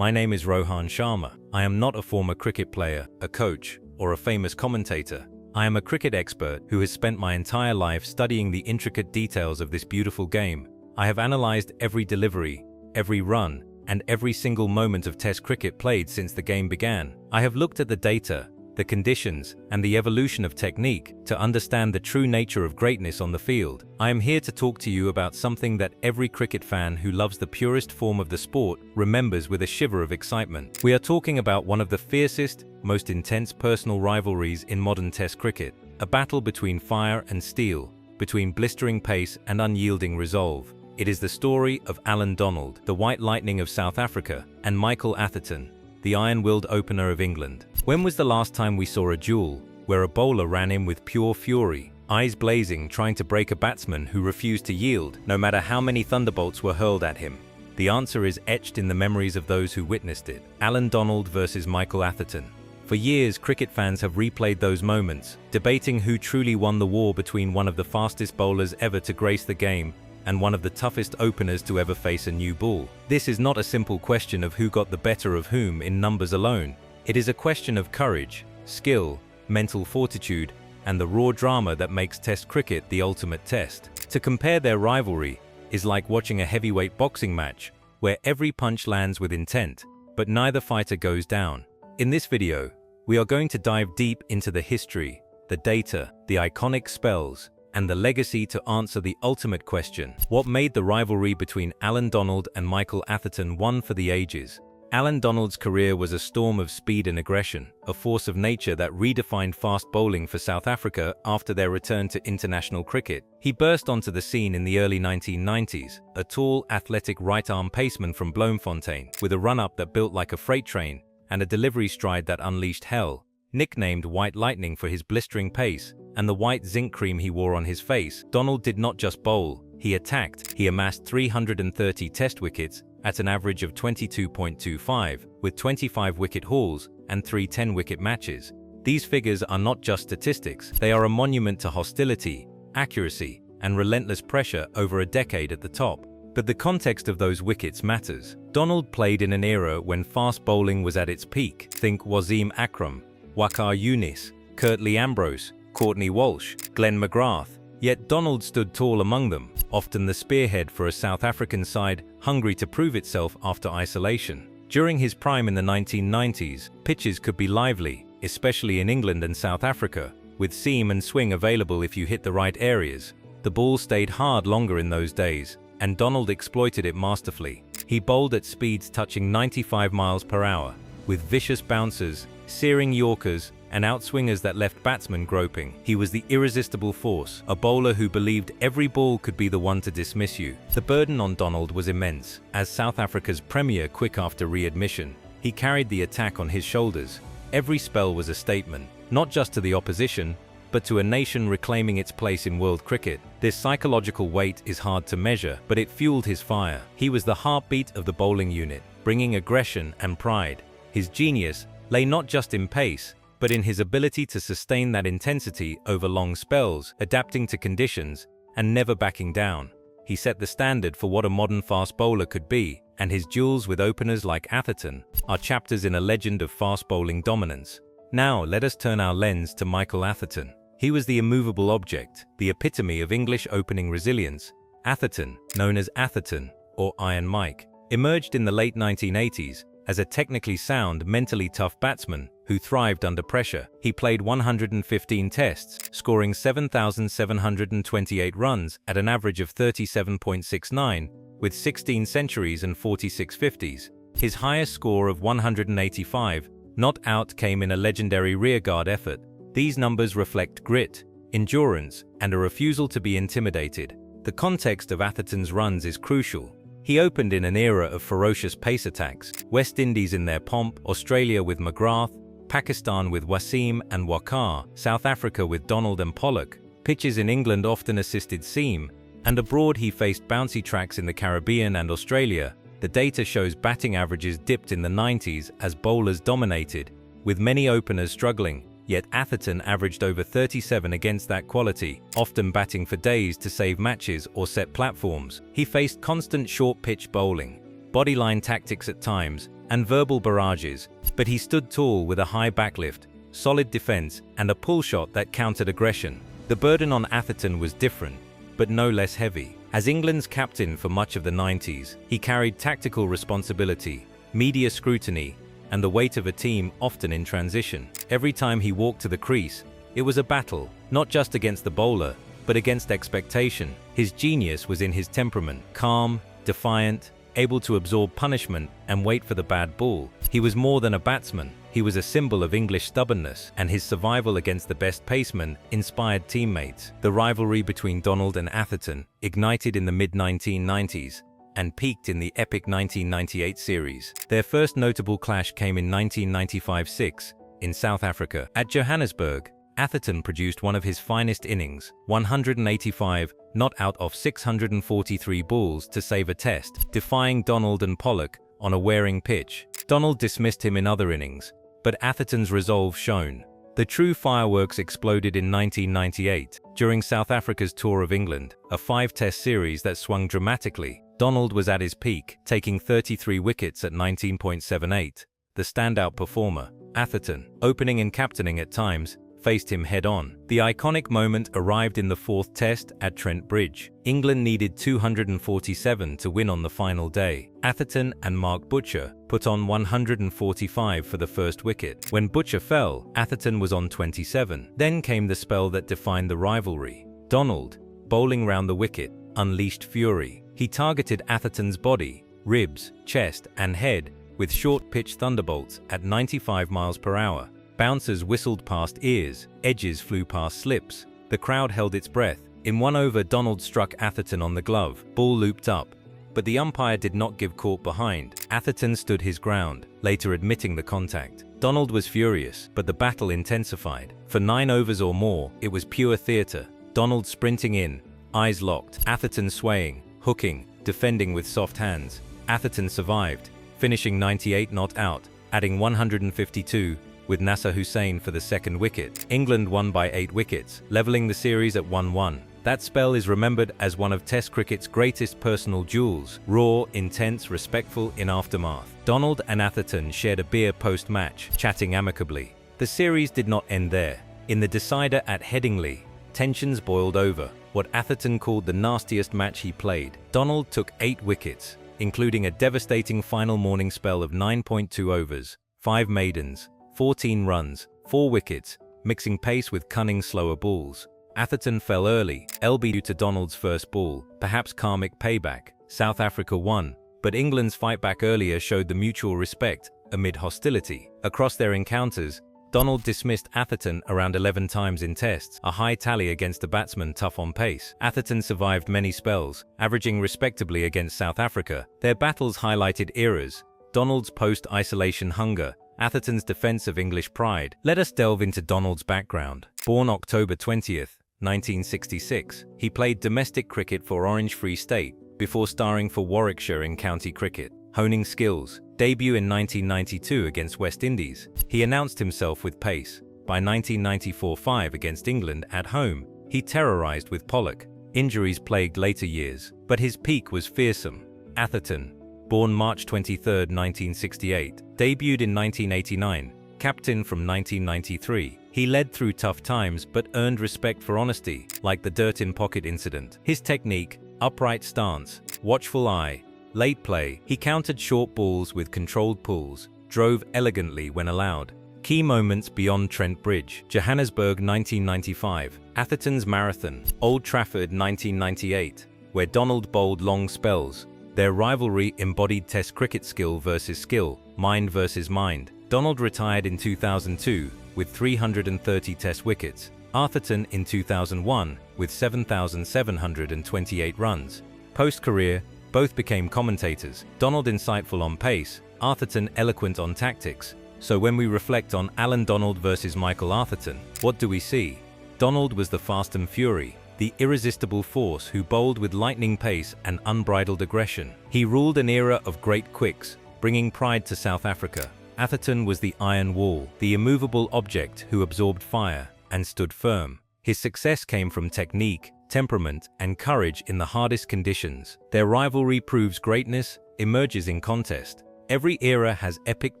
My name is Rohan Sharma. I am not a former cricket player, a coach, or a famous commentator. I am a cricket expert who has spent my entire life studying the intricate details of this beautiful game. I have analyzed every delivery, every run, and every single moment of Test cricket played since the game began. I have looked at the data, the conditions, and the evolution of technique to understand the true nature of greatness on the field. I am here to talk to you about something that every cricket fan who loves the purest form of the sport remembers with a shiver of excitement. We are talking about one of the fiercest, most intense personal rivalries in modern Test cricket, a battle between fire and steel, between blistering pace and unyielding resolve. It is the story of Allan, the White Lightning of South Africa, and Michael Atherton, the iron-willed opener of England. When was the last time we saw a duel where a bowler ran in with pure fury, eyes blazing, trying to break a batsman who refused to yield, no matter how many thunderbolts were hurled at him? The answer is etched in the memories of those who witnessed it. Allan versus Michael Atherton. For years, cricket fans have replayed those moments, debating who truly won the war between one of the fastest bowlers ever to grace the game and one of the toughest openers to ever face a new ball. This is not a simple question of who got the better of whom in numbers alone. It is a question of courage, skill, mental fortitude, and the raw drama that makes Test cricket the ultimate test. To compare their rivalry is like watching a heavyweight boxing match, where every punch lands with intent, but neither fighter goes down. In this video, we are going to dive deep into the history, the data, the iconic spells, and the legacy to answer the ultimate question: what made the rivalry between Allan and Michael Atherton one for the ages? Allan's career was a storm of speed and aggression, a force of nature that redefined fast bowling for South Africa after their return to international cricket. He burst onto the scene in the early 1990s, a tall, athletic right-arm paceman from Bloemfontein, with a run-up that built like a freight train and a delivery stride that unleashed hell. Nicknamed White Lightning for his blistering pace and the white zinc cream he wore on his face, Donald did not just bowl, he attacked. He amassed 330 Test wickets at an average of 22.25, with 25 wicket hauls and 3 10-wicket matches. These figures are not just statistics, they are a monument to hostility, accuracy, and relentless pressure over a decade at the top. But the context of those wickets matters. Donald played in an era when fast bowling was at its peak. Think Wasim Akram, Waqar Younis, Curtly Ambrose, Courtney Walsh, Glenn McGrath. Yet Donald stood tall among them, often the spearhead for a South African side hungry to prove itself after isolation. During his prime in the 1990s, pitches could be lively, especially in England and South Africa, with seam and swing available if you hit the right areas. The ball stayed hard longer in those days, and Donald exploited it masterfully. He bowled at speeds touching 95 miles per hour, with vicious bouncers, searing yorkers, and outswingers that left batsmen groping. He was the irresistible force, a bowler who believed every ball could be the one to dismiss you. The burden on Donald was immense. As South Africa's premier quick after readmission, he carried the attack on his shoulders. Every spell was a statement, not just to the opposition, but to a nation reclaiming its place in world cricket. This psychological weight is hard to measure, but it fueled his fire. He was the heartbeat of the bowling unit, bringing aggression and pride. His genius lay not just in pace, but in his ability to sustain that intensity over long spells, adapting to conditions, and never backing down. He set the standard for what a modern fast bowler could be, and his duels with openers like Atherton are chapters in a legend of fast bowling dominance. Now, let us turn our lens to Michael Atherton. He was the immovable object, the epitome of English opening resilience. Atherton, known as Atherton, or Iron Mike, emerged in the late 1980s as a technically sound, mentally tough batsman who thrived under pressure. He played 115 tests, scoring 7,728 runs at an average of 37.69, with 16 centuries and 46 50s. His highest score of 185 not out came in a legendary rearguard effort. These numbers reflect grit, endurance, and a refusal to be intimidated. The context of Atherton's runs is crucial. He opened in an era of ferocious pace attacks, West Indies in their pomp, Australia with McGrath, Pakistan with Wasim and Waqar, South Africa with Donald and Pollock. Pitches in England often assisted seam, and abroad he faced bouncy tracks in the Caribbean and Australia. The data shows batting averages dipped in the 90s as bowlers dominated, with many openers struggling. Yet Atherton averaged over 37 against that quality, often batting for days to save matches or set platforms. He faced constant short-pitch bowling, bodyline tactics at times, and verbal barrages, but he stood tall with a high backlift, solid defense, and a pull shot that countered aggression. The burden on Atherton was different, but no less heavy. As England's captain for much of the 90s, he carried tactical responsibility, media scrutiny, and the weight of a team often in transition. Every time he walked to the crease, it was a battle, not just against the bowler, but against expectation. His genius was in his temperament, calm, defiant, able to absorb punishment and wait for the bad ball. He was more than a batsman. He was a symbol of English stubbornness, and his survival against the best pacemen inspired teammates. The rivalry between Donald and Atherton ignited in the mid-1990s and peaked in the epic 1998 series. Their first notable clash came in 1995-6 in South Africa. At Johannesburg, Atherton produced one of his finest innings, 185 not out of 643 balls to save a test, defying Donald and Pollock on a wearing pitch. Donald dismissed him in other innings, but Atherton's resolve shone. The true fireworks exploded in 1998, during South Africa's tour of England, a 5-test series that swung dramatically. Donald was at his peak, taking 33 wickets at 19.78. The standout performer, Atherton, opening and captaining at times, faced him head-on. The iconic moment arrived in the 4th test at Trent Bridge. England needed 247 to win on the final day. Atherton and Mark Butcher put on 145 for the first wicket. When Butcher fell, Atherton was on 27. Then came the spell that defined the rivalry. Donald, bowling round the wicket, unleashed fury. He targeted Atherton's body, ribs, chest, and head with short-pitch thunderbolts at 95 miles per hour. Bouncers whistled past ears, edges flew past slips. The crowd held its breath. In one over, Donald struck Atherton on the glove. Ball looped up, but the umpire did not give caught behind. Atherton stood his ground, later admitting the contact. Donald was furious, but the battle intensified. For 9 overs or more, it was pure theatre. Donald sprinting in, eyes locked. Atherton swaying, hooking, defending with soft hands. Atherton survived, finishing 98 not out, adding 152, with Nasser Hussain for the second wicket. England won by 8 wickets, levelling the series at 1-1. That spell is remembered as one of Test cricket's greatest personal duels, raw, intense, respectful in aftermath. Donald and Atherton shared a beer post-match, chatting amicably. The series did not end there. In the decider at Headingley, tensions boiled over, what Atherton called the nastiest match he played. Donald took 8 wickets, including a devastating final morning spell of 9.2 overs, 5 maidens, 14 runs, 4 wickets, mixing pace with cunning slower balls. Atherton fell early, LB due to Donald's first ball, perhaps karmic payback. South Africa won, but England's fight back earlier showed the mutual respect amid hostility. Across their encounters, Donald dismissed Atherton around 11 times in tests, a high tally against a batsman tough on pace. Atherton survived many spells, averaging respectably against South Africa. Their battles highlighted eras, Donald's post-isolation hunger, Atherton's defense of English pride. Let us delve into Donald's background. Born October 20th, 1966, he played domestic cricket for Orange Free State before starring for Warwickshire in county cricket, honing skills. Debut in 1992 against West Indies. He announced himself with pace. By 1994-5 against England at home, he terrorized with Pollock. Injuries plagued later years, but his peak was fearsome. Atherton, born March 23, 1968, debuted in 1989, captain from 1993. He led through tough times but earned respect for honesty, like the dirt in pocket incident. His technique, upright stance, watchful eye, late play, he countered short balls with controlled pulls, drove elegantly when allowed. Key moments beyond Trent Bridge. Johannesburg 1995, Atherton's marathon. Old Trafford 1998, where Donald bowled long spells. Their rivalry embodied Test cricket skill versus skill, mind versus mind. Donald retired in 2002 with 330 Test wickets. Atherton in 2001 with 7,728 runs. Post-career, both became commentators. Donald insightful on pace, Atherton eloquent on tactics. So when we reflect on Allan Donald versus Michael Atherton, what do we see? Donald was the fast and fury, the irresistible force who bowled with lightning pace and unbridled aggression. He ruled an era of great quicks, bringing pride to South Africa. Atherton was the iron wall, the immovable object who absorbed fire and stood firm. His success came from technique, temperament, and courage in the hardest conditions. Their rivalry proves greatness emerges in contest, Every era has epic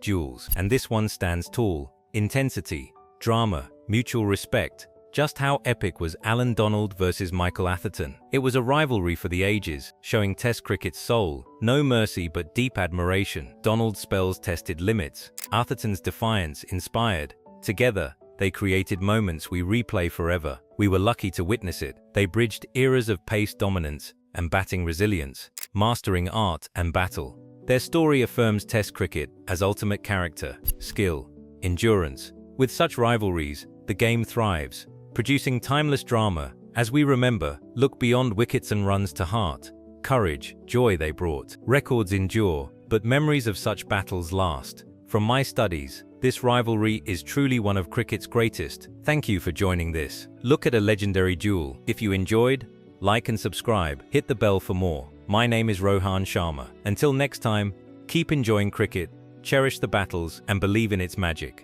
duels, and this one stands tall. Intensity, drama, mutual respect. Just how epic was Allan Donald versus Michael Atherton? It was a rivalry for the ages, showing Test cricket's soul. No mercy but deep admiration. Donald's spells tested limits. Atherton's defiance inspired. Together, they created moments we replay forever. We were lucky to witness it. They bridged eras of pace dominance and batting resilience, mastering art and battle. Their story affirms Test cricket as ultimate character, skill, endurance. With such rivalries, the game thrives, producing timeless drama. As we remember, look beyond wickets and runs to heart. Courage, joy they brought. Records endure, but memories of such battles last. From my studies, this rivalry is truly one of cricket's greatest. Thank you for joining this. Look at a legendary duel. If you enjoyed, like and subscribe. Hit the bell for more. My name is Rohan Sharma. Until next time, keep enjoying cricket, cherish the battles, and believe in its magic.